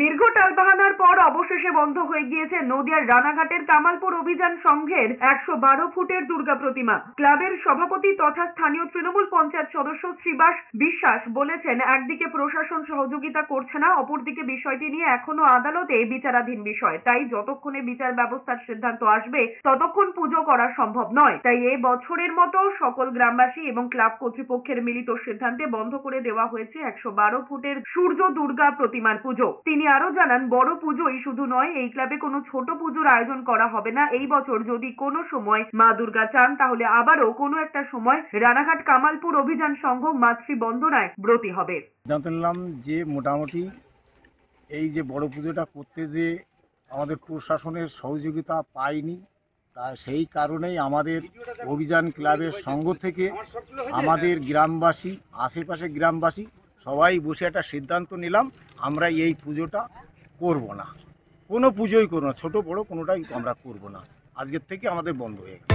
দীর্ঘ টালবাহানার পর অবশেষে বন্ধ হয়ে গিয়েছে নদিয়ার রানাঘাটের কামালপুর অভিযান সংঘের 112 ফুটের দুর্গা প্রতিমা। ক্লাবের সভাপতি তথা স্থানীয় তৃণমূল পঞ্চায়েত সদস্য শ্রীবাস বিশ্বাস বলেছেন, একদিকে প্রশাসন সহযোগিতা করছে না, অপরদিকে বিষয়টি নিয়ে এখনো আদালতে বিচারাধীন বিষয়। তাই যতক্ষণে বিচার ব্যবস্থার সিদ্ধান্ত আসবে ততক্ষণ পুজো করা সম্ভব নয়। তাই এই বছরের মতো সকল গ্রামবাসী এবং ক্লাব কর্তৃপক্ষের মিলিত সিদ্ধান্তে বন্ধ করে দেওয়া হয়েছে 112 ফুটের সূর্য দুর্গা প্রতিমার পুজো। তিনি আরো জানান, বড় পুজোই শুধু নয়, এই ক্লাবে কোনো ছোট পুজোর আয়োজন করা হবে না। এই বছর যদি কোনো সময় মা দুর্গা চান তাহলে আবারও কোনো একটা সময় রানাঘাট কামালপুর অভিযান সংঘ মাতৃবন্দনায় ব্রতী হবে। জানতে নিলাম যে মোটামুটি এই যে বড় পুজোটা করতে যে আমাদের প্রশাসনের সহযোগিতা পাইনি, তা সেই কারণেই আমাদের অভিযান ক্লাবের সংঘ থেকে আমাদের গ্রামবাসী, আশেপাশে গ্রামবাসী সবাই বসে একটা সিদ্ধান্ত নিলাম, আমরা এই পুজোটা করব না, কোনো পুজোই করব না, ছোটো বড়ো কোনোটাই আমরা করব না। আজকের থেকে আমাদের বন্ধ হয়ে গেল।